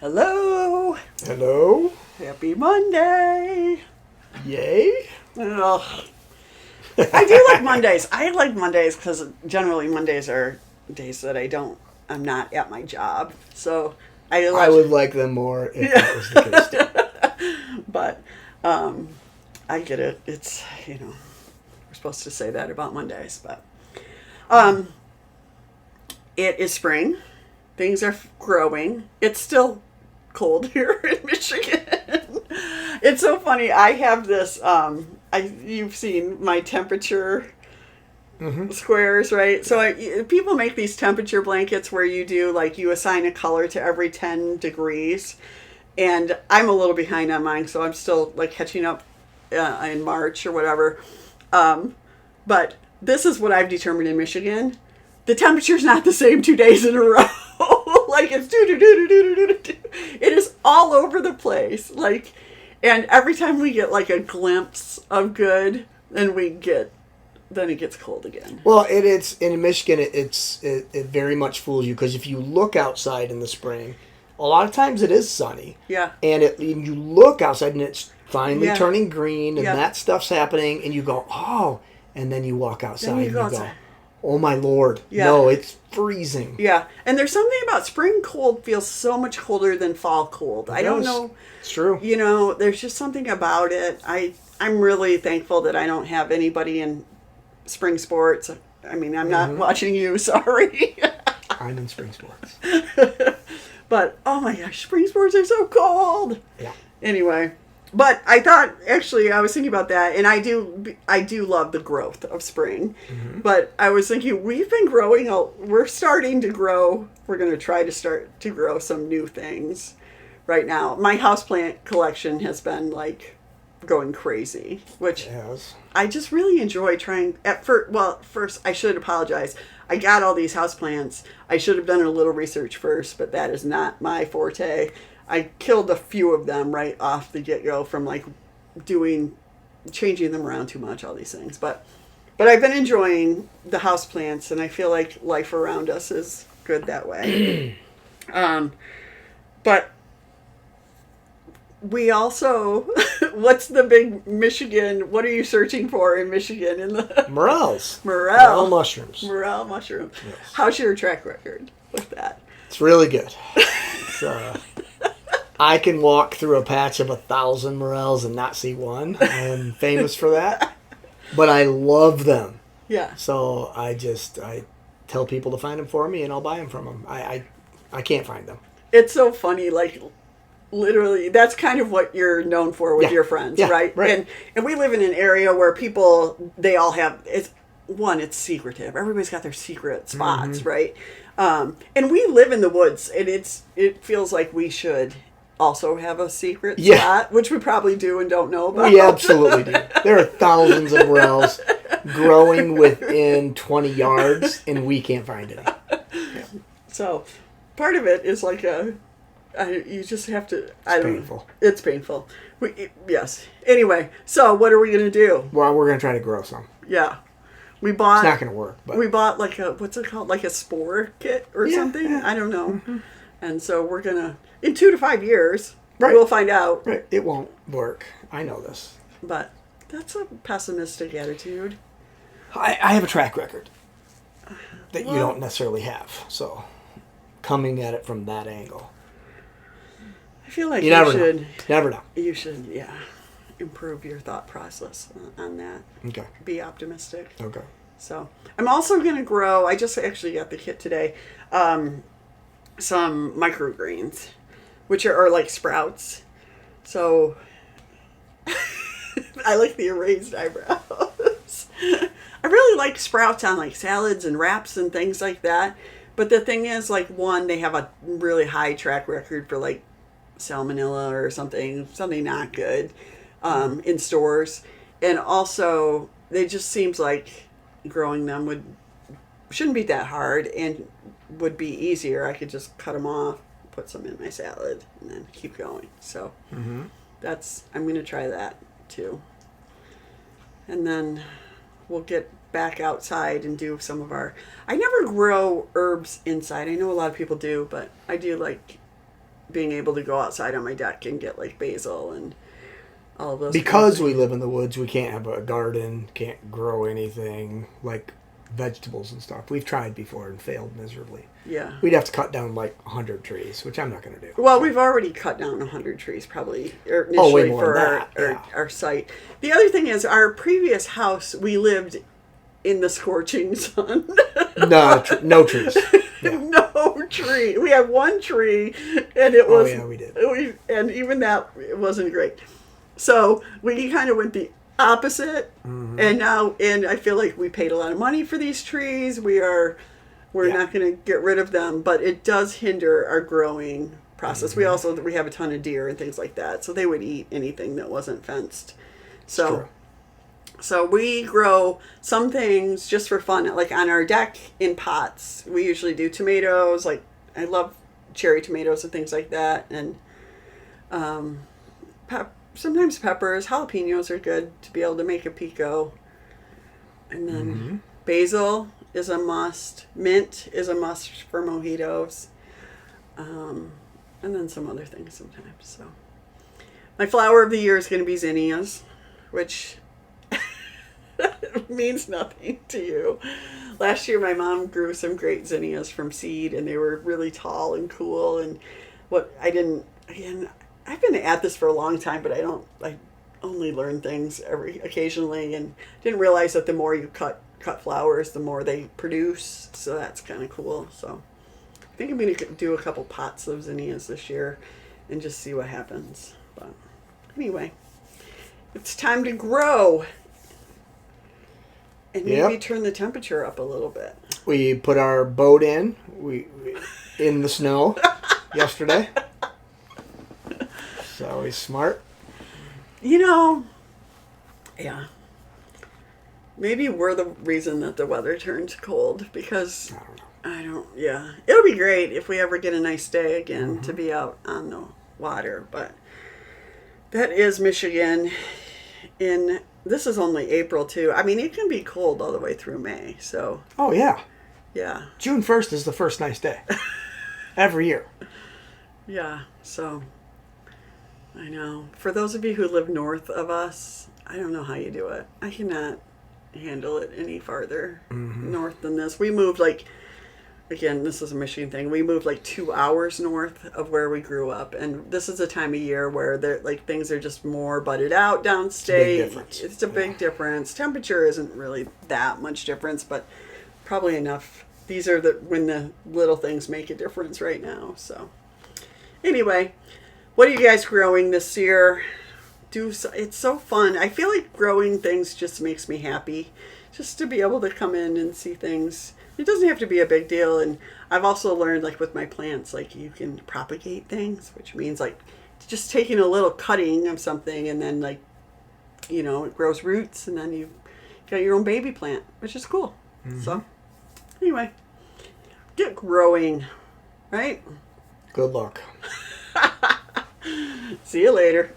Hello. Hello. Happy Monday. Yay. Ugh. I do like Mondays. I like Mondays because generally Mondays are days that I'm not at my job. So I would like them more if that was the case too. But I get it. It's, we're supposed to say that about Mondays. But it is spring. Things are growing. It's still cold here in Michigan. It's so funny. I have this, you've seen my temperature squares, right? So people make these temperature blankets where you assign a color to every 10 degrees. And I'm a little behind on mine, so I'm still catching up in March or whatever. But this is what I've determined in Michigan. The temperature's not the same 2 days in a row. It's it is all over the place. And every time we get a glimpse of good, then it gets cold again. Well, it's in Michigan. It very much fools you because if you look outside in the spring, a lot of times it is sunny. Yeah. And you look outside and it's finally turning green and that stuff's happening, and you go, oh, and then you walk outside and you go, oh my Lord, no, it's freezing. Yeah, and there's something about spring cold feels so much colder than fall cold. I don't know. It's true. There's just something about it. I'm really thankful that I don't have anybody in spring sports. I mean, I'm not watching you, sorry. I'm in spring sports. But, oh my gosh, spring sports are so cold. Yeah. Anyway. But I thought, actually, I was thinking about that, and I do love the growth of spring. Mm-hmm. But I was thinking, we're starting to grow. We're going to try to start to grow some new things right now. My houseplant collection has been, going crazy, which I just really enjoy trying. First, I should apologize. I got all these houseplants. I should have done a little research first, but that is not my forte. I killed a few of them right off the get-go from changing them around too much, all these things. But I've been enjoying the houseplants, and I feel like life around us is good that way. But we also, what's the big Michigan, what are you searching for in Michigan? Morels. Morel mushrooms. Morel mushrooms. Yes. How's your track record with that? It's really good. I can walk through a patch of 1,000 morels and not see one. I am famous for that. But I love them. Yeah. So I tell people to find them for me and I'll buy them from them. I can't find them. It's so funny, literally, that's kind of what you're known for with your friends, right? And we live in an area where people, they all have, it's secretive. Everybody's got their secret spots, right? And we live in the woods, and it feels like we should also have a secret spot, which we probably do and don't know about. We absolutely do. There are thousands of morels growing within 20 yards, and we can't find any. Yeah. So part of it is you just have to... It's painful. It's painful. Yes. Anyway, so what are we going to do? Well, we're going to try to grow some. Yeah. It's not going to work. But. We bought what's it called? Like a spore kit or something? Yeah. I don't know. Mm-hmm. And so we're going to, in 2 to 5 years, we'll find out. Right. It won't work. I know this. But that's a pessimistic attitude. I have a track record that you don't necessarily have. So coming at it from that angle. I feel like you never know. You should, improve your thought process on that. Okay. Be optimistic. Okay. So I'm also going to grow, I just actually got the kit today, some microgreens, which are like sprouts. So I like the erased eyebrows. I really like sprouts on salads and wraps and things like that. But the thing is, one, they have a really high track record for salmonella or something not good in stores. And also, they just seems like growing them shouldn't be that hard and would be easier. I could just cut them off, put some in my salad, and then keep going. So I'm going to try that too. And then we'll get back outside and do some of our... I never grow herbs inside. I know a lot of people do, but I do being able to go outside on my deck and get like basil and all of those. Because we live in the woods, we can't have a garden, can't grow anything like vegetables and stuff. We've tried before and failed miserably. Yeah. We'd have to cut down like 100 trees, which I'm not going to do. Well, we've already cut down 100 trees probably way initially more for than that. our site. The other thing is our previous house, we lived in the scorching sun. No trees. Yeah. No tree. We had one tree, and it was. Oh yeah, we did. And even that, it wasn't great. So we kind of went the opposite, and I feel like we paid a lot of money for these trees. We're not going to get rid of them, but it does hinder our growing process. We have a ton of deer and things like that, so they would eat anything that wasn't fenced. So we grow some things just for fun, like on our deck in pots. We usually do tomatoes. Like I love cherry tomatoes and things like that, and sometimes peppers. Jalapenos are good to be able to make a pico. And then basil is a must. Mint is a must for mojitos. And then some other things sometimes. So my flower of the year is going to be zinnias, which means nothing to you. Last year my mom grew some great zinnias from seed, and they were really tall and cool. And I've been at this for a long time, but I only learn things occasionally, and didn't realize that the more you cut flowers, the more they produce. So that's kind of cool. So I think I'm going to do a couple pots of zinnias this year and just see what happens. But anyway, it's time to grow. And maybe turn the temperature up a little bit. We put our boat in. We in the snow yesterday. So he's smart. Yeah. Maybe we're the reason that the weather turned cold, because yeah. It'll be great if we ever get a nice day again to be out on the water, but that is Michigan this is only April too. I mean, it can be cold all the way through May, so. Oh yeah. Yeah. June 1st is the first nice day. Every year. Yeah, so I know. For those of you who live north of us, I don't know how you do it. I cannot handle it any farther north than this. We moved again, this is a Michigan thing. We moved 2 hours north of where we grew up, and this is a time of year where things are just more budded out downstate. It's a big difference. Temperature isn't really that much difference, but probably enough. These are when the little things make a difference right now. So anyway, what are you guys growing this year? It's so fun. I feel like growing things just makes me happy, just to be able to come in and see things. It doesn't have to be a big deal. And I've also learned, with my plants, you can propagate things, which means just taking a little cutting of something, and then it grows roots, and then you've got your own baby plant, which is cool. So anyway, get growing, right? Good luck. See you later.